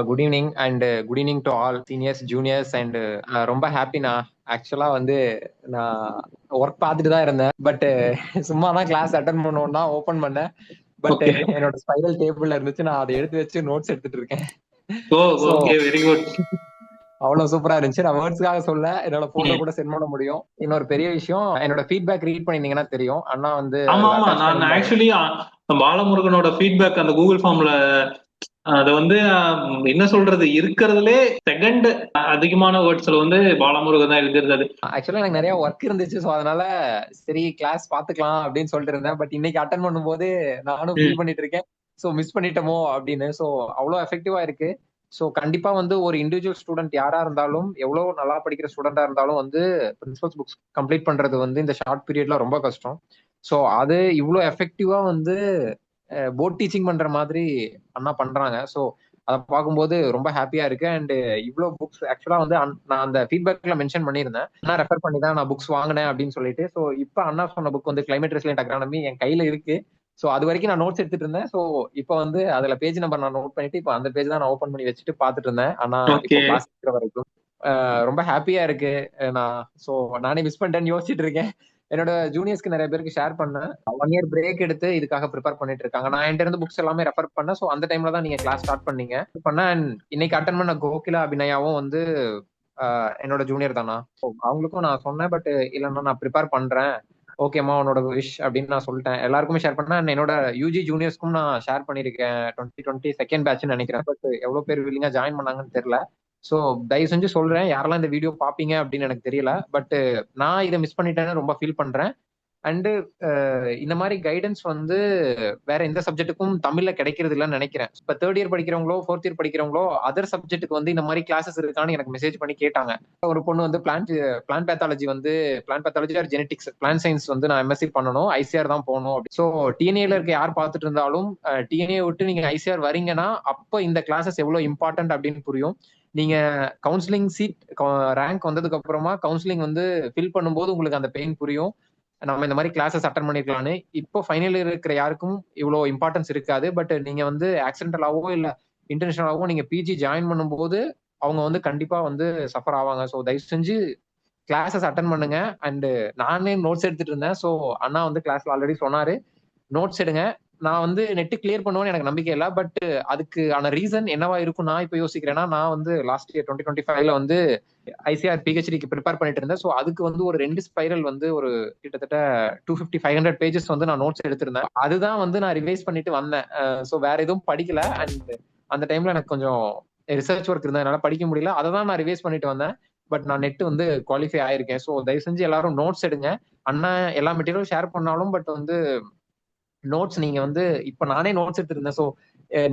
Good evening and good evening to all seniors juniors and ரொம்ப ஹாப்பிண்ணா. ஆக்சுவலா வந்து நான் ஒர்க் பார்த்துட்டு தான் இருந்தேன். பட் சும்மா தான் கிளாஸ் அட்டன் பண்ணுவோம் தான் ஓபன் பண்ணேன். But okay. என்னோட ஸ்பைரல் டேபிள்ல இருந்துச்சு. நான் அதை எடுத்து வச்சு நோட்ஸ் எடுத்துட்டு இருக்கேன். ஓ ஸோ ஓகே, வெரி குட். அவ்வளவு சூப்பரா இருந்துச்சு. நான் வேர்ட்ஸ்க்காக சொல்ல, என்னோட போட்டோ ம். கூட சென்ட் பண்ண முடியும். இன்னொரு பெரிய விஷயம், என்னோட ஃபீட்பேக் ரீட் பண்ணிருந்தீங்கன்னா தெரியும். அண்ணா வந்து ஆமா அதுல ஆமா, அட்டாச் நான் பண்ணியிருந்தாரு. ஆக்சுவலி பாலமுருகனோட ஃபீட்பேக் அந்த கூகுள் ஃபார்ம்ல அது வந்து என்ன சொல்றது, இருக்கிறதுலே செகண்ட் அதிகமான வேர்ட்ஸ்ல வந்து பாலமுருகன் தான் எழுதியிருந்தது. ஆக்சுவலா எனக்கு நிறைய ஒர்க் இருந்துச்சு. ஸோ அதனால சரி கிளாஸ் பாத்துக்கலாம் அப்படின்னு சொல்லிட்டு இருந்தேன். பட் இன்னைக்கு அட்டன் பண்ணும்போது நானும் ஃபீல் பண்ணிட்டு இருக்கேன். ஸோ மிஸ் பண்ணிட்டோமோ அப்படின்னு. ஸோ அவ்வளோ எஃபெக்டிவா இருக்கு. ஸோ கண்டிப்பா வந்து ஒரு இண்டிவிஜுவல் ஸ்டூடெண்ட் யாரா இருந்தாலும், எவ்வளவு நல்லா படிக்கிற ஸ்டூடெண்டா இருந்தாலும் வந்து பிரின்சிபல்ஸ் புக்ஸ் கம்ப்ளீட் பண்றது வந்து இந்த ஷார்ட் பீரியட்ல ரொம்ப கஷ்டம். ஸோ அது இவ்வளோ எஃபெக்டிவா வந்து போர்ட் டீச்சிங் பண்ற மாதிரி அண்ணா பண்றாங்க. ஸோ அதை பார்க்கும்போது ரொம்ப ஹாப்பியா இருக்கு. அண்ட் இவ்வளோ புக்ஸ் ஆக்சுவலா வந்து நான் அந்த ஃபீட்பேக்ல மென்ஷன் பண்ணியிருந்தேன். அண்ணா ரெஃபர் பண்ணி தான் நான் புக்ஸ் வாங்கினேன் அப்படின்னு சொல்லிட்டு. ஸோ இப்போ அண்ணா சொன்ன புக் வந்து கிளைமேட் ரெசிலியன்ட் அக்ரானமி என் கையில இருக்கு. ஸோ அது வரைக்கும் நான் நோட்ஸ் எடுத்துட்டு இருந்தேன். ஸோ இப்போ வந்து அதுல பேஜ் நம்பர் நான் நோட் பண்ணிட்டு இப்போ அந்த பேஜ் தான் நான் ஓப்பன் பண்ணி வச்சுட்டு பார்த்துட்டு இருந்தேன். ஆனா ஓகே. இப்போ கிளாஸ் இருக்கிற வரைக்கும் ரொம்ப ஹாப்பியா இருக்கு. நான் ஸோ நானே மிஸ் பண்ணிட்டேன்னு யோசிச்சுட்டு இருக்கேன். என்னோட ஜூனியர்ஸ்க்கு நிறைய பேருக்கு ஷேர் பண்ணேன். 1 இயர் பிரேக் எடுத்து இதுக்காக ப்ரிப்பேர் பண்ணிட்டு இருக்காங்க. நான் என்கிட்ட இருந்து புக்ஸ் எல்லாமே ரெஃபர் பண்ணேன். ஸோ அந்த டைம்ல தான் நீங்க கிளாஸ் ஸ்டார்ட் பண்ணீங்க. பண்ணேன். இன்னைக்கு அட்டன் பண்ண கோகிலா அபிநயாவும் வந்து என்னோட ஜூனியர் தானா. அவங்களுக்கும் நான் சொன்னேன். பட் இல்லைன்னா நான் ப்ரிப்பேர் பண்றேன். ஓகேம்மா உன்னோட விஷ் அப்படின்னு நான் சொல்லிட்டேன். எல்லாருக்குமே ஷேர் பண்ணேன். என்னோட யூஜி ஜூனியர்ஸ்க்கும் நான் ஷேர் பண்ணிருக்கேன். 2020 செகண்ட் பேட்ச்னு நினைக்கிறேன். பட் எவ்வளவு பேர் வில்லிங்கா ஜாயின் பண்ணாங்கன்னு தெரியல. சோ தயவு செஞ்சு சொல்றேன், யாரெல்லாம் இந்த வீடியோ பாப்பீங்க அப்படின்னு எனக்கு தெரியல. பட் நான் இதை மிஸ் பண்ணிட்டேன்னு ரொம்ப ஃபீல் பண்றேன். அண்டு இந்த மாதிரி கைடன்ஸ் வந்து வேற எந்த சப்ஜெக்ட்டுக்கும் தமிழ்ல கிடைக்கிறது இல்லைன்னு நினைக்கிறேன். இப்ப தேர்ட் இயர் படிக்கிறவங்களோ ஃபோர்த் இயர் படிக்கிறவங்களோ அதர் சப்ஜெக்ட்டுக்கு வந்து இந்த மாதிரி கிளாஸஸ் இருக்கான்னு எனக்கு மெசேஜ் பண்ணி கேட்டாங்க. ஒரு பொண்ணு வந்து பிளான் பேத்தாலஜி வந்து plant pathology or genetics plant science வந்து நான் எம்எஸ்சி பண்ணணும், ஐசிஆர் தான் போகணும். ஸோ டிஎன்ஏல இருக்க யார் பார்த்துட்டு இருந்தாலும் டிஎன்ஏ விட்டு நீங்க ஐசிஆர் வரீங்கன்னா அப்போ இந்த கிளாஸஸ் எவ்வளவு இம்பார்ட்டன்ட் அப்படின்னு புரியும். நீங்க கவுன்சிலிங் சீட் ரேங்க் வந்ததுக்கு அப்புறமா கவுன்சிலிங் வந்து ஃபில் பண்ணும்போது உங்களுக்கு அந்த பெயின் புரியும். நம்ம இந்த மாதிரி கிளாஸஸ் அட்டன் பண்ணிருக்கலாம்னு. இப்போ ஃபைனல் இயர் இருக்கிற யாருக்கும் இவ்வளவு இம்பார்ட்டன்ஸ் இருக்காது. பட் நீங்க வந்து ஆக்சிடென்டலாவோ இல்ல இன்டர்நேஷனலாவோ நீங்க பிஜி ஜாயின் பண்ணும்போது அவங்க வந்து கண்டிப்பா வந்து சஃபர் ஆவாங்க. ஸோ தயவு செஞ்சு கிளாஸஸ் அட்டன் பண்ணுங்க. அண்ட் நானே நோட்ஸ் எடுத்துட்டு இருந்தேன். ஸோ அண்ணா வந்து கிளாஸ்ல ஆல்ரெடி சொன்னாரு நோட்ஸ் எடுங்க. நான் வந்து நெட் கிளியர் பண்ணுவேன்னு எனக்கு நம்பிக்கை இல்லை. பட் அதுக்கான ரீசன் என்னவா இருக்கும் நான் இப்போ யோசிக்கிறேன்னா, நான் வந்து லாஸ்ட் இயர் 2025ல வந்து ஐசிஆர் பிஹெச்டிக்கு ப்ரிப்பேர் பண்ணிட்டு இருந்தேன். ஸோ அதுக்கு வந்து ஒரு 2 ஸ்பைரல் வந்து ஒரு கிட்டத்தட்ட 250-500 பேஜஸ் வந்து நான் நோட்ஸ் எடுத்திருந்தேன். அதுதான் வந்து நான் ரிவைஸ் பண்ணிட்டு வந்தேன். ஸோ வேற எதுவும் படிக்கல. அண்ட் அந்த டைம்ல எனக்கு கொஞ்சம் ரிசர்ச் ஒர்க் இருந்ததுனால படிக்க முடியல. அதை தான் நான் ரிவைஸ் பண்ணிட்டு வந்தேன். பட் நான் நெட் வந்து குவாலிஃபை ஆயிருக்கேன். ஸோ தயவு செஞ்சு எல்லாரும் நோட்ஸ் எடுங்க. அண்ணா எல்லா மெட்டீரியலும் ஷேர் பண்ணாலும் பட் வந்து நோட்ஸ் நீங்க வந்து இப்ப நானே நோட்ஸ் எடுத்திருந்தேன். ஸோ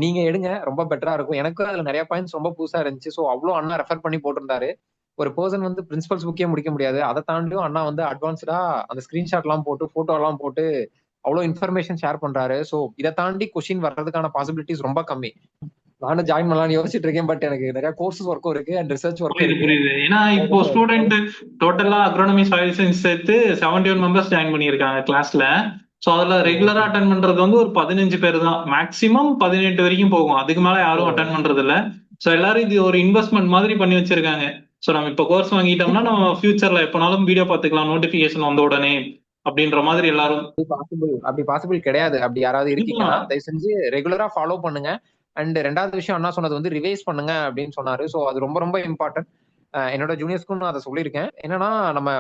நீங்க எடுங்க, ரொம்ப பெட்டரா இருக்கும். எனக்கும் அதுல நிறைய பாயிண்ட்ஸ் ரொம்ப புதுசா இருந்துச்சு. ஸோ அவ்வளோ அண்ணா ரெஃபர் பண்ணி போட்டிருந்தாரு. ஒரு பர்சன் வந்து பிரின்சிபல்ஸ் புக்கே முடிக்க முடியாது. அதை தாண்டியும் அண்ணா வந்து அட்வான்ஸ்டா அந்த ஸ்கிரீன்ஷாட் எல்லாம் போட்டு போட்டோ எல்லாம் போட்டு அவ்வளவு இன்ஃபர்மேஷன் ஷேர் பண்றாரு. ஸோ இதை தாண்டி கொஸ்டின் வர்றதுக்கான பாசிபிலிட்டிஸ் ரொம்ப கம்மி. நானும் ஜாயின் பண்ணலாம்னு யோசிச்சுட்டு இருக்கேன். பட் எனக்கு நிறைய கோர்சஸ் ஒர்க்கும் இருக்கு அண்ட் ரிசர்ச் ஒர்க்கும் புரியுது இருக்கு. புரியுது. ஏன்னா இப்போ ஸ்டூடெண்ட் டோட்டலா அக்ரானமி சாயில் சயின்ஸ் சேர்த்து 71 மெம்பர்ஸ் ஜாயின் பண்ணியிருக்காங்க கிளாஸ்ல. ஸோ அதுல ரெகுலரா அட்டன் பண்றது வந்து ஒரு 15 பேர் தான், மேக்சிமம் 18 வரைக்கும் போகும். அதுக்கு மேல யாரும் அட்டன் பண்றது இல்ல. ஸோ எல்லாரும் இது ஒரு இன்வெஸ்ட்மெண்ட் மாதிரி பண்ணி வச்சிருக்காங்க. ஸோ நம்ம இப்ப கோர்ஸ் வாங்கிட்டோம்னா நம்ம ஃபியூச்சர்ல எப்பனாலும் வீடியோ பார்த்துக்கலாம், நோட்டிபிகேஷன் வந்த உடனே அப்படின்ற மாதிரி எல்லாரும். அப்படி பாசிபிள் கிடையாது. அப்படி யாராவது இருக்கீங்கன்னா இருக்கலாம். தயவு செஞ்சு ரெகுலரா ஃபாலோ பண்ணுங்க. அண்ட் ரெண்டாவது விஷயம் அண்ணா சொன்னது வந்து ரிவைஸ் பண்ணுங்க அப்படின்னு சொன்னாரு. ஸோ அது ரொம்ப ரொம்ப இம்பார்ட்டன்ட். என்னோட ஜூனியர்ஸ்க்கும் நான் அதை சொல்லியிருக்கேன். என்னன்னா நம்ம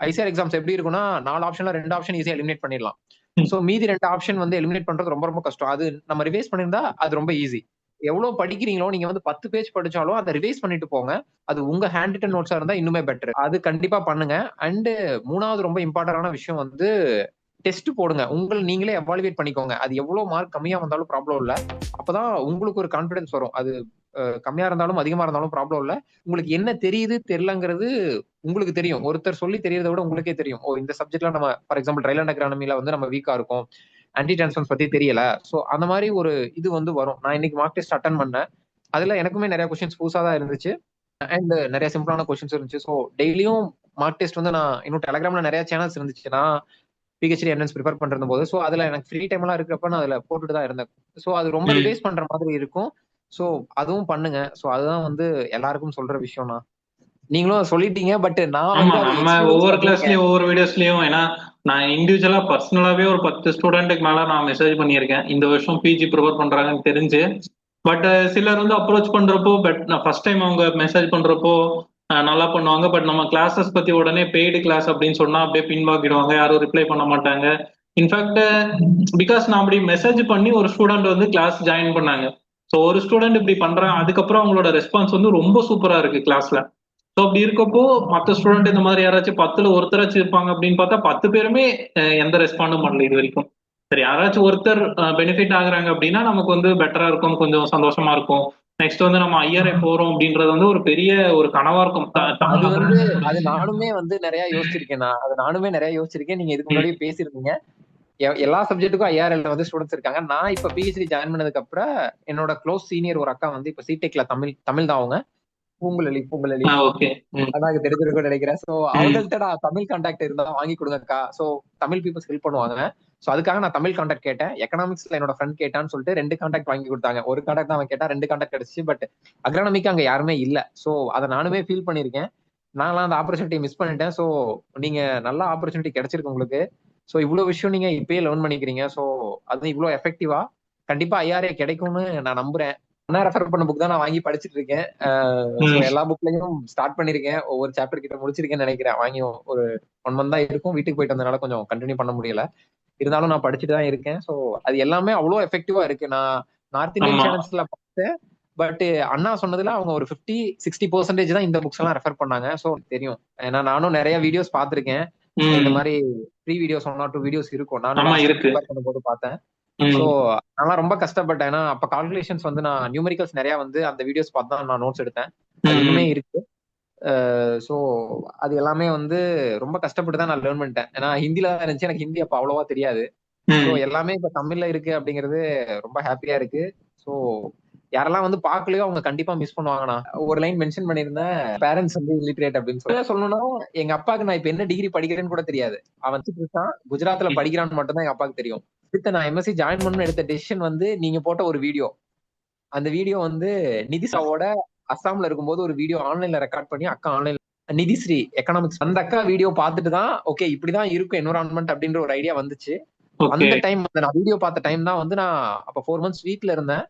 ஐசிஆர் எக்ஸாம்ஸ் எப்படி இருக்கும்னா 4 ஆப்ஷன்ல 2 ஆப்ஷன் ஈஸியா எலிமினேட் பண்ணிடலாம். ஸோ மீதி 2 ஆப்ஷன் வந்து எலிமினேட் பண்றது ரொம்ப ரொம்ப கஷ்டம். அது நம்ம ரிவைஸ் பண்ணியிருந்தா அது ரொம்ப ஈஸி. எவ்வளவு படிக்கிறீங்களோ நீங்க வந்து 10 பேஜ் படிச்சாலும் அதை ரிவைஸ் பண்ணிட்டு போங்க. அது உங்க ஹேண்ட் ரிட்டன் நோட்ஸா இருந்தா இன்னுமே பெட்டர். அது கண்டிப்பா பண்ணுங்க. அண்ட் மூணாவது ரொம்ப இம்பார்ட்டன்டான விஷயம் வந்து டெஸ்ட் போடுங்க. உங்களை நீங்களே எவாலுவேட் பண்ணிக்கோங்க. அது எவ்வளவு மார்க் கம்மியா வந்தாலும் ப்ராப்ளம் இல்ல. அப்பதான் உங்களுக்கு ஒரு கான்பிடன்ஸ் வரும். அது கம்மியா இருந்தாலும் அதிகமா இருந்தாலும் ப்ராப்ளம் இல்ல. உங்களுக்கு என்ன தெரியுது தெரியலங்கிறது உங்களுக்கு தெரியும். ஒருத்தர் சொல்லி தெரியறதை விட உங்களுக்கே தெரியும். ஓ இந்த சப்ஜெக்ட்ல நம்ம ஃபார் எக்ஸாம்பிள் ட்ரைலாண்ட் எக்கானமில வந்து நம்ம வீக்கா இருக்கும். ஆன்டி டிரான்ஸ்ஃபர்ஸ் பத்தி தெரியல. சோ அந்த மாதிரி ஒரு இது வந்து வரும். நான் இன்னைக்கு மார்க் டெஸ்ட் அட்டன் பண்ணேன். அதுல எனக்குமே நிறைய கொஸ்டின்ஸ் புதுசா தான் இருந்துச்சு. அண்ட் நிறைய சிம்பிளான கொஸ்டின்ஸ் இருந்துச்சு. ஸோ டெய்லியும் மார்க் டெஸ்ட் வந்து நான் இன்னும் டெலிகிராம்ல நிறைய சேனல்ஸ் இருந்துச்சு. நான் பிஹெச்டி என்ட்ரன்ஸ் ப்ரிப்பேர் பண்றது போது ஸோ அதுல எனக்கு ஃப்ரீ டைம் எல்லாம் இருக்கிறப்ப நான் அதுல போட்டுட்டு தான் இருந்தேன். ஸோ அது ரொம்ப ரிவைஸ் பண்ற மாதிரி இருக்கும். சோ அதுவும் பண்ணுங்க. சோ அதுதான் வந்து எல்லாருக்கும் சொல்ற விஷயம்னா. நீங்களும் சொல்லிட்டீங்க. பட் நான் ஆமா, வந்து அதை நம்ம எக்ஸ்பீரியன்ஸ் ஒவ்வொரு பண்ணியிருக்கேன். கிளாஸ்லயும் ஒவ்வொரு வீடியோஸ்லயும், ஏன்னா நான் இண்டிவிஜுவலா பர்சனலாவே ஒரு 10 ஸ்டூடெண்ட்டுக்கு மேல நான் மெசேஜ் பண்ணியிருக்கேன் இந்த வருஷம் பிஜி ப்ரிப்பேர் பண்றாங்கன்னு தெரிஞ்சு. பட் சிலர் வந்து அப்ரோச் பண்றப்போ, பட் நான் ஃபர்ஸ்ட் டைம் அவங்க மெசேஜ் பண்றப்போ நல்லா பண்ணுவாங்க. பட் நம்ம கிளாஸஸ் பத்தி உடனே பெய்டு கிளாஸ் அப்படின்னு சொன்னா அப்படியே பின்வாக்கிடுவாங்க, யாரும் ரிப்ளை பண்ண மாட்டாங்க. இன்ஃபேக்ட் பிகாஸ் நான் அப்படி மெசேஜ் பண்ணி ஒரு ஸ்டூடெண்ட் வந்து கிளாஸ் ஜாயின் பண்ணாங்க. ஸோ ஒரு ஸ்டூடெண்ட் இப்படி பண்றாங்க, அதுக்கப்புறம் அவங்களோட ரெஸ்பான்ஸ் வந்து ரொம்ப சூப்பரா இருக்கு கிளாஸ்ல. ஸோ அப்படி இருக்கப்போ மற்ற ஸ்டூடெண்ட் இந்த மாதிரி யாராச்சும் 10ல ஒருத்தராச்சும் இருப்பாங்க அப்படின்னு பார்த்தா 10 பேருமே எந்த ரெஸ்பாண்டும் பண்ணல இது வரைக்கும். சரி, யாராச்சும் ஒருத்தர் பெனிஃபிட் ஆகுறாங்க அப்படின்னா நமக்கு வந்து பெட்டரா இருக்கும், கொஞ்சம் சந்தோஷமா இருக்கும். நெக்ஸ்ட் வந்து நம்ம ஐஆர்ஐ போறோம் அப்படின்றது வந்து ஒரு பெரிய ஒரு கனவா இருக்கும். தமிழ் அது வந்து அக்ரானமிஸோட அது நானுமே வந்து நிறைய யோசிச்சிருக்கேன். நீங்க இதுக்கு முன்னாடியே பேசியிருந்தீங்க. எல்லா சப்ஜெக்ட்டுக்கும் ஐஆர்எல் வந்து ஸ்டூடெண்ட்ஸ் இருக்காங்க. நான் இப்ப பிஹெச்டி ஜாயின் பண்ணதுக்கு அப்புறம் என்னோட க்ளோஸ் சீனியர் ஒரு அக்கா வந்து இப்ப சிடெக்ல தமிழ் தமிழ் தான் அவங்க. பூங்குழலி ஓகே. அதான் தெரிஞ்சிருக்கும்னு நினைக்கிறேன். சோ அவங்கள்ட்ட நான் தமிழ் கான்டாக்ட் இருந்தா வாங்கி கொடுங்கக்கா. சோ தமிழ் பீப்புள்ஸ் ஹெல்ப் பண்ணுவாங்க. சோ அதுக்காக நான் தமிழ் கான்டாக்ட் கேட்டேன். எக்கனாமிக்ஸ்ல என்னோட ஃப்ரெண்ட் கேட்டான்னு சொல்லிட்டு 2 கான்டாக்ட் வாங்கி கொடுத்தாங்க. ஒரு கான்டாக்ட் தான் அவன் கேட்டா, 2 கான்டாக்ட் கிடைச்சு. பட் அக்ரானமிக்கு அங்க யாருமே இல்ல. சோ அதை நானுமே ஃபீல் பண்ணிருக்கேன். நான்லாம் அந்த ஆப்பர்ச்சுனிட்டி மிஸ் பண்ணிட்டேன். சோ நீங்க நல்ல ஆப்பர்ச்சுனிட்டி கிடைச்சிருக்கு உங்களுக்கு. சோ இவ்வளவு விஷயம் நீங்க இப்பயே லேர்ன் பண்ணிக்கிறீங்க. சோ அது இவ்வளவு எஃபெக்டிவா கண்டிப்பா ஐஆர்ஏ கிடைக்கும்னு நான் நம்புறேன். நான் ரெஃபர் பண்ண புக் தான் நான் வாங்கி படிச்சிட்டு இருக்கேன். சோ எல்லா புக்லயும் ஸ்டார்ட் பண்ணிருக்கேன். ஒவ்வொரு சாப்டர் கிட்ட முடிச்சிருக்கேன்னு நினைக்கிறேன். வாங்கி ஒரு 1 மந்த் தான் இருக்கும். வீட்டுக்கு போயிட்டு வந்தனால கொஞ்சம் கண்டினியூ பண்ண முடியல. இருந்தாலும் நான் படிச்சுட்டு தான் இருக்கேன். சோ அது எல்லாமே அவ்வளவு எஃபெக்டிவா இருக்கு. நான் நார்த் இந்தியன் ஆமா. சேனல்ஸ்ல பார்த்தேன். பட் அண்ணா சொன்னதுல அவங்க ஒரு 50-60% தான் இந்த புக்ஸ் எல்லாம் ரெஃபர் பண்ணாங்க. சோ தெரியும். ஏன்னா நானும் நிறைய வீடியோஸ் பார்த்திருக்கேன். இந்த மாதிரி ஃப்ரீ வீடியோஸ் 1 or 2 வீடியோஸ் இருக்கும். நானும் ஆமா லாஸ்ட் டைம் இருக்கு. ப்ரிப்பேர் பண்ணும்போது பார்த்தேன். சோ நான் ரொம்ப கஷ்டப்பட்டேன். ஏன்னா அப்ப கால்குலேஷன்ஸ் வந்து நான் நியூமெரிக்கல்ஸ் நிறைய வந்து அந்த வீடியோஸ் பார்த்து தான் நான் நோட்ஸ் எடுத்தேன். அது இன்னுமே இருக்கு. சோ அது எல்லாமே வந்து ரொம்ப கஷ்டப்பட்டு தான் நான் லேர்ன் பண்ணிட்டேன். ஏன்னா ஹிந்தில தான் இருந்துச்சு. எனக்கு ஹிந்தி அப்ப அவ்வளவா தெரியாது. சோ எல்லாமே இப்ப தமிழ்ல இருக்கு அப்படிங்கிறது ரொம்ப ஹாப்பியா இருக்கு. சோ யாரெல்லாம் வந்து பாக்கலையோ அவங்க கண்டிப்பா மிஸ் பண்ணுவாங்கண்ணா. ஒரு லைன் மென்ஷன் பண்ணிருந்தேன், பேரண்ட்ஸ் வந்து இல்லிட்ரேட் அப்படின்னு சொல்லணும்னா, எங்க அப்பாவுக்கு நான் இப்ப என்ன டிகிரி படிக்கிறேன்னு கூட தெரியாது. அவன் இருக்கான் குஜராத்ல படிக்கிறான்னு மட்டும் தான் எங்க அப்பாவுக்கு தெரியும். நான் எம்எஸ்சி ஜாயின் பண்ணணும்னு எடுத்த டெசிஷன் வந்து நீங்க போட்ட ஒரு வீடியோ. அந்த வீடியோ வந்து நிதிஷாவோட அஸ்ஸாம்ல இருக்கும்போது ஒரு வீடியோ ஆன்லைன்ல ரெக்கார்ட் பண்ணி அக்கா ஆன்லைன்ல நிதிஸ்ரீ எக்கனாமிக்ஸ் அந்த அக்கா வீடியோ பார்த்துட்டு தான் ஓகே இப்படிதான் இருக்கும் என்விரான்மெண்ட் அப்படின்ற ஒரு ஐடியா வந்துச்சு. அந்த டைம் நான் வீடியோ பார்த்த டைம் தான் வந்து நான் அப்ப 4 months வீட்ல இருந்தேன்.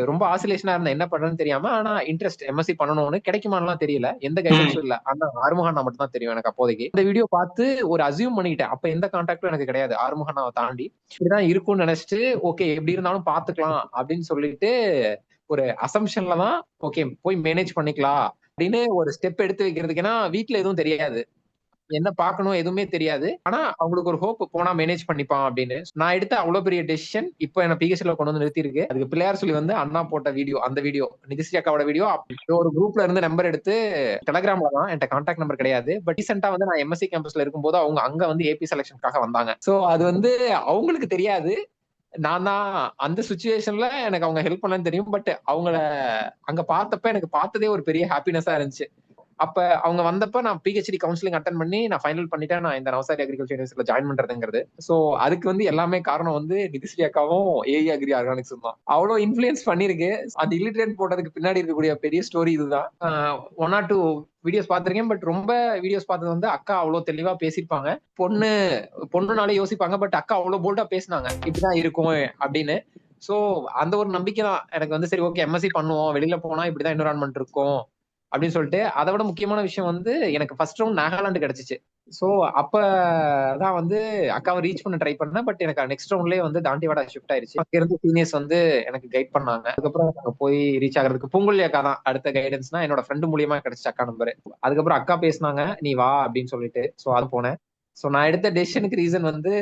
ரொம்ப ஆசிலேஷனா இருந்தேன், என்ன பண்றேன்னு தெரியாம. ஆனா இன்ட்ரெஸ்ட் எம்எஸ்சி பண்ணணும்னு கிடைக்குமான்லாம் தெரியல. எந்த கைடன்ஸும் இல்ல. ஆனா ஆறுமுகண்ணா மட்டும் தான் தெரியும் எனக்கு அப்போதைக்கு. இந்த வீடியோ பார்த்து ஒரு அசியூம் பண்ணிக்கிட்டேன். அப்ப எந்த கான்டாக்டும் எனக்கு கிடையாது ஆறுமுகண்ணாவை தாண்டி. இப்படிதான் இருக்கும்னு நினைச்சிட்டு ஓகே எப்படி இருந்தாலும் பாத்துக்கலாம் அப்படின்னு சொல்லிட்டு ஒரு அசம்ஷன்ல தான் ஓகே போய் மேனேஜ் பண்ணிக்கலாம் அப்படின்னு ஒரு ஸ்டெப் எடுத்து வைக்கிறதுக்கு. ஏன்னா வீட்ல எதுவும் தெரியாது, என்ன பார்க்கணும் எதுவுமே தெரியாது. ஆனா அவங்களுக்கு ஒரு ஹோப் போனா மேனேஜ் பண்ணிப்பான் அப்படின்னு. நான் எடுத்த அவ்வளவு பெரிய டெசிஷன் இப்போ என்ன பிஹெச்ல கொண்டு வந்து நிறுத்தி இருக்கு. அதுக்கு பிள்ளையார் சொல்லி வந்து அண்ணா போட்ட வீடியோ, அந்த வீடியோ நிதிஸ்ரீ அக்காவோட வீடியோ. ஒரு குரூப்ல இருந்து நம்பர் எடுத்து டெலகிராம்ல தான், என்கிட்ட கான்டாக்ட் நம்பர் கிடையாது. பட் ரீசெண்டா வந்து நான் எம்எஸ்சி கேம்பஸ்ல இருக்கும்போது அவங்க அங்க வந்து ஏபி செலக்ஷனுக்காக வந்தாங்க. சோ அது வந்து அவங்களுக்கு தெரியாது. நான் தான் அந்த சுச்சுவேஷன்ல எனக்கு அவங்க ஹெல்ப் பண்ணலன்னு தெரியும். பட் அவங்கள அங்க பார்த்தப்ப எனக்கு பார்த்ததே ஒரு பெரிய ஹாப்பினஸா இருந்துச்சு. அப்ப அவங்க வந்தப்ப நான் பிஹெச்டி கவுன்சிலிங் அட்டன் பண்ணி நான் ஃபைனல் பண்ணிட்டேன். நான் இந்த நவசாரி அக்ரிகல்ச்சர் யூனிவர்சிட்டியில ஜாயின் பண்றதுங்கிறது. சோ அதுக்கு வந்து எல்லாமே காரணம் வந்து நிதிஸ்ரீ அக்காவும் ஏஇ அக்ரி ஆர்கானிக்ஸும் தான். அவ்வளவு இன்ஃபுளுயன்ஸ் பண்ணிருக்கு. அந்த இல்லிட்ரேட் போட்டதுக்கு பின்னாடி இருக்கக்கூடிய பெரிய ஸ்டோரி இதுதான். 1 or 2 வீடியோஸ் பார்த்திருக்கேன். பட் ரொம்ப வீடியோஸ் பார்த்தது வந்து அக்கா அவ்வளவு தெளிவா பேசியிருப்பாங்க. பொண்ணுனாலே யோசிப்பாங்க. பட் அக்கா அவ்வளவு போல்டா பேசினாங்க, இப்படிதான் இருக்கும் அப்படின்னு. சோ அந்த ஒரு நம்பிக்கை தான் எனக்கு வந்து சரி ஓகே எம்எஸ்சி பண்ணுவோம், வெளியில போனா இப்படிதான் என்விரான்மெண்ட் இருக்கும் அப்படின்னு சொல்லிட்டு. அதை விட முக்கியமான விஷயம் வந்து எனக்கு ஃபர்ஸ்ட் ரவுண்ட் நாகாலாந்து கிடைச்சிச்சு. சோ அப்பதான் வந்து அக்காவை ரீச் பண்ண ட்ரை பண்ணேன். பட் எனக்கு நெக்ஸ்ட் ரவுண்ட்லயே வந்து தாண்டிவாடா ஷிஃப்ட் ஆயிருச்சு. அங்க இருந்து சீனியர்ஸ் வந்து எனக்கு கைட் பண்ணாங்க. அதுக்கப்புறம் அங்க போய் ரீச் ஆகிறதுக்கு பூங்குழலி அக்கா தான் அடுத்த கைடன்ஸ்னா. என்னோட ஃப்ரெண்டு மூலியமா கிடைச்ச அக்கா நம்பர். அதுக்கப்புறம் அக்கா பேசினாங்க, நீ வா அப்படின்னு சொல்லிட்டு. சோ அது போனேன். சோ நான் எடுத்த டெசிஷனுக்கு ரீசன் வந்து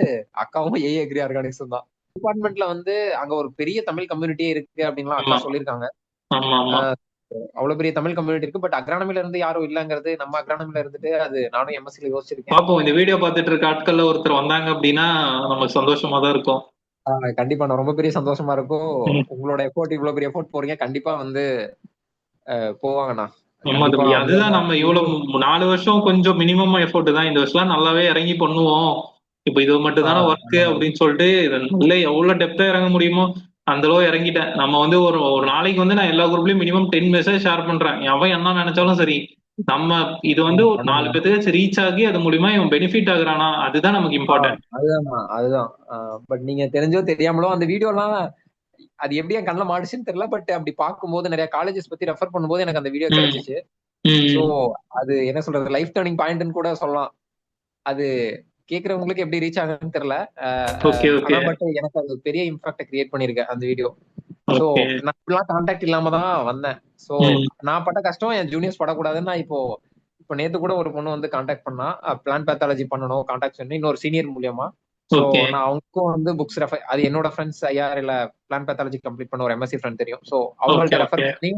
அக்காவும் ஏஏ அக்ரி ஆர்கானிக்ஸும் தான். டிபார்ட்மெண்ட்ல வந்து அங்க ஒரு பெரிய தமிழ் கம்யூனிட்டியே இருக்கு அப்படின்லாம் அக்கா சொல்லியிருக்காங்க. அவ்வளவு பெரிய தமிழ் கம்யூனிட்டி இருக்கு. பட் அக்ரானமில இருந்து யாரும் இல்லங்கிறது, நம்ம அக்ரானமில இருந்துட்டு அது நானும் எம்எஸ்சில யோசிச்சிருக்கேன். பாப்போம், இந்த வீடியோ பார்த்துட்டு இருக்க ஆட்கள்ல ஒருத்தர் வந்தாங்க அப்படின்னா நமக்கு சந்தோஷமா தான் இருக்கும். கண்டிப்பா நான் ரொம்ப பெரிய சந்தோஷமா இருக்கும். உங்களோட எஃபோர்ட் இவ்வளவு பெரிய எஃபோர்ட் போறீங்க, கண்டிப்பா வந்து போவாங்கண்ணா. அதுதான் நம்ம இவ்வளவு 4 வருஷம் கொஞ்சம் மினிமம் எஃபோர்ட் தான். இந்த வருஷம் நல்லாவே இறங்கி பண்ணுவோம். இப்ப இது மட்டும் தானே ஒர்க் அப்படின்னு சொல்லிட்டு நல்ல எவ்வளவு டெப்தா இறங்க முடியுமோ அந்த அளவு இறங்கிட்டேன். நம்ம வந்து ஒரு ஒரு நாளைக்கு வந்து நான் எல்லா குரூப்லயும் மினிமம் 10 மெசேஜ் ஷேர் பண்றேன். எவன் என்ன நினைச்சாலும் சரி. நம்ம இது வந்து ஒரு 4 ஆமாண்ணா. பேத்துக்கு ரீச் ஆகி அது மூலியமா இவன் பெனிஃபிட் ஆகுறானா அதுதான் நமக்கு இம்பார்ட்டன்ட். அதுதான்ண்ணா, அதுதான். பட் நீங்க தெரிஞ்சோ தெரியாமலோ அந்த வீடியோலாம் அது எப்படி என் கண்ணில் மாட்டுச்சுன்னு தெரியல. பட் அப்படி பார்க்கும்போது நிறைய காலேஜஸ் பத்தி ரெஃபர் பண்ணும்போது எனக்கு அந்த வீடியோ கிடைச்சிச்சு. சோ அது என்ன சொல்றது, லைஃப் டர்னிங் பாயிண்ட்னு கூட சொல்லலாம். அது கேக்குறவங்களுக்கு எப்படி ரீச் ஆகுதுன்னு தெரியல. ஓகே ஓகே ஆனா பட் எனக்கு அது பெரிய இம்பாக்ட கிரியேட் பண்ணிருக்கேன் அந்த வீடியோ. So okay. நான் இப்படிலாம் கான்டாக்ட் இல்லாம தான் வந்தேன். சோ நான் பட்ட கஷ்டம் என் ஜூனியர்ஸ் படக்கூடாதுன்னு நான் இப்போ நேத்து கூட ஒரு பொண்ணு வந்து கான்டாக்ட் பண்ணா, பிளான் பேத்தாலஜி பண்ணணும் கான்டாக்ட் பண்ணி இன்னொரு சீனியர் மூலியமா. சோ ஓகே நான் அவங்களுக்கும் வந்து புக்ஸ் ரெஃபர், அது என்னோட ஃப்ரெண்ட்ஸ் ஐஆர்எல்ல பிளான் பேத்தாலஜி கம்ப்ளீட் பண்ண ஒரு எம்எஸ்சி ஃப்ரெண்ட் தெரியும். சோ ஓகே அவங்கள்ட்ட ரெஃபர் ஓகே பண்ணி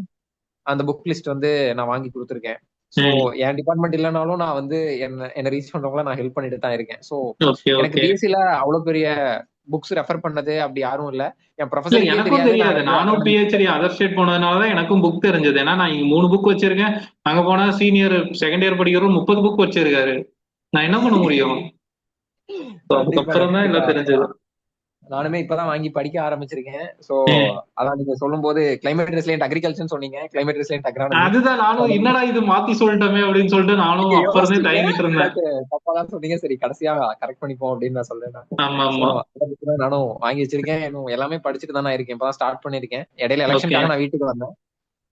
அந்த புக் லிஸ்ட் வந்து நான் வாங்கி கொடுத்துருக்கேன். சோ ம் என் டிபார்ட்மெண்ட் இல்லைனாலும் நான் வந்து என்ன ரீச் பண்றவங்கள நான் ஹெல்ப் பண்ணிட்டு தான் இருக்கேன். சோ ஓகே எனக்கு ஓகே. பிஎஸ்சில அவ்வளவு பெரிய புக்ஸ் ரெஃபர் பண்ணது அப்படி யாரும் இல்ல. என் இல்ல ப்ரொஃபசருக்கே எனக்கும் தெரியாது நான் தெரியாது. வந்து நானும் அகாடமிக். பிஹெச்டி அதர் ஸ்டேட் போனதுனாலதான் எனக்கும் புக் தெரிஞ்சது. ஏன்னா நான் இங்க 3 புக் வச்சிருக்கேன். அங்க போனா சீனியர் செகண்ட் இயர் படிக்கிறோம் 30 புக் வச்சிருக்காரு. நான் என்ன பண்ண முடியும்? So கண்டிப்பா அதுக்கப்புறம் தான் கண்டிப்பா. எல்லாம் தெரிஞ்சது. நானுமே இப்பதான் வாங்கி படிக்க ஆரம்பிச்சிருக்கேன். சோ ம். அதான் நீங்க சொல்லும் போது கிளைமேட் ரெசிலியன்ட் அக்ரிகல்ச்சர் சொன்னீங்க, கிளைமேட் ரெசிலியன்ட் அக்ரானமி. அதுதான் நானும் என்னடா இது மாத்தி சொல்லிட்டோமே அப்படின்னு சொல்லிட்டு நானும் நீங்க அப்ப இருந்தே யோசிச்சீங்க, தயங்கிட்டு இருந்தேன். பட் தப்பாதான் சொன்னீங்க. சரி கடைசியா கரெக்ட் பண்ணிப்போம் அப்படின்னு நான் சொல்றேன். ஆமா சோ ஆமா. நானும் வாங்கி வச்சிருக்கேன். இன்னும் எல்லாமே படிச்சுட்டு தானே இருக்கேன். இப்பதான் ஸ்டார்ட் பண்ணிருக்கேன். இடையில ஓகே. எலெக்ஷனுக்காக நான் வீட்டுக்கு வந்தேன்.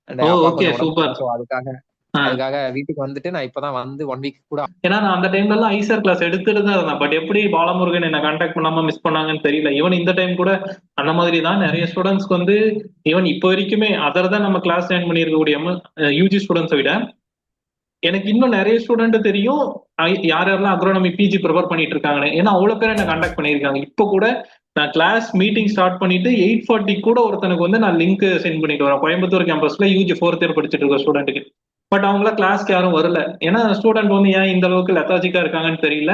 அண்ட் ஓ அப்பா ஓகே கொஞ்சம் உடம்பு சூப்பர். சரியில்லை. சோ அதுக்காக அதுக்காக வீட்டுக்கு வந்துட்டு நான் இப்பதான் வந்து 1 வீக் கூட. ஏன்னா நான் அந்த டைம்ல எல்லாம் ஐசர் கிளாஸ் எடுத்துட்டு தான் இருந்தேன். பட் எப்படி பாலமுருகன் என்ன கான்டாக்ட் பண்ணாம மிஸ் பண்ணாங்கன்னு தெரியல. ஈவன் இந்த டைம் கூட அந்த மாதிரி தான் நிறைய ஸ்டூடெண்ட்ஸ்க்கு வந்து ஈவன் இப்போ வரைக்குமே அதர் தான் நம்ம கிளாஸ் ஜாயின் பண்ணியிருக்கக்கூடிய யூஜி ஸ்டூடெண்ட்ஸை விட எனக்கு இன்னும் நிறைய ஸ்டூடெண்ட் தெரியும் யார் யாரெல்லாம் அக்ரோனமி பிஜி ப்ரிப்பேர் பண்ணிட்டு இருக்காங்க. ஏன்னா அவ்வளவு பேர் என்ன கான்டாக்ட் பண்ணியிருக்காங்க. இப்போ கூட நான் கிளாஸ் மீட்டிங் ஸ்டார்ட் பண்ணிட்டு 8:40 கூட ஒருத்தனுக்கு வந்து நான் லிங்க் சென்ட் பண்ணிட்டு வரேன். கோயம்புத்தூர் கேம்பஸ்ல யூஜி 4th இயர் படிச்சுட்டு இருக்க ஸ்டூடெண்ட்டுக்கு. பட் அவங்கள கிளாஸ்க்கு யாரும் வரல. ஏன்னா ஸ்டூடெண்ட் வந்து ஏன் இந்த அளவுக்கு லெத்தாஜிக்கா இருக்காங்கன்னு தெரியல.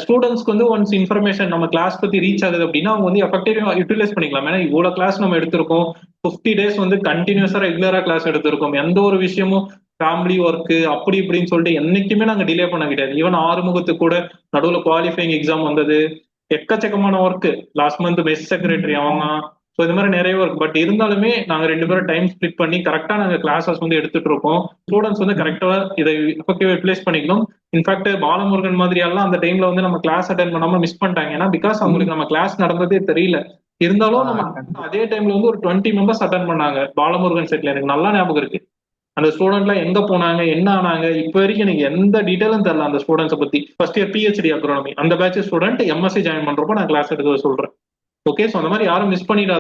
ஸ்டூடெண்ட்ஸ்க்கு வந்து ஒன்ஸ் இன்ஃபர்மேஷன் நம்ம கிளாஸ் பத்தி ரீச் ஆகுது அப்படின்னா அவங்க வந்து எஃபெக்டிவா யூட்டிலைஸ் பண்ணிக்கலாம். ஏன்னா இவ்வளவு கிளாஸ் நம்ம எடுத்திருக்கோம். 50 days வந்து கண்டினியூஸா ரெகுலரா கிளாஸ் எடுத்திருக்கோம். எந்த ஒரு விஷயமும் ஃபேமிலி ஒர்க் அப்படி இப்படின்னு சொல்லிட்டு என்னைக்குமே நாங்க டிலே பண்ண கிடையாது. ஈவன் ஆறுமுகத்துக்கு கூட நடுவில் குவாலிஃபைங் எக்ஸாம் வந்தது. எக்கச்சக்கமான work. Last month mess secretary அவங்க. ஸோ இது மாதிரி நிறைய ஒர்க். பட் இருந்தாலுமே நாங்க 2 பேரும் டைம் ஸ்பிளிட் பண்ணி கரெக்டா நாங்க கிளாஸஸ் வந்து எடுத்துட்டு இருக்கோம். ஸ்டூடெண்ட்ஸ் வந்து கரெக்டா இதை எஃபெக்டிவா யூட்டிலைஸ் பண்ணிக்கணும். இன்ஃபேக்ட் பாலமுருகன் மாதிரி எல்லாம் அந்த டைம்ல வந்து நம்ம கிளாஸ் அட்டன் பண்ணாம மிஸ் பண்ணிட்டாங்க. ஏன்னா பிகாஸ் அவங்களுக்கு நம்ம கிளாஸ் நடந்ததே தெரியல. இருந்தாலும் நம்ம அதே டைம்ல வந்து ஒரு 20 மெம்பர்ஸ் அட்டன் பண்ணாங்க பாலமுருகன் செட்ல. எனக்கு நல்லா ஞாபகம் இருக்கு. அந்த ஸ்டூடெண்ட்லாம் எங்க போனாங்க என்ன ஆனாங்க இப்ப வரைக்கும் எனக்கு எந்த டீடைலும் தெரியல அந்த ஸ்டூடெண்ட்ஸை பத்தி. ஃபர்ஸ்ட் இயர் பிஹெச்டி அக்ரானமி அந்த பேட்ச் ஸ்டூடெண்ட் எம்எஸ்சி ஜாயின் பண்றப்போ நான் கிளாஸ் எடுக்க சொல்றேன். ஓகே, ஸோ அந்த மாதிரி யாரும் மிஸ் பண்ணிடாத.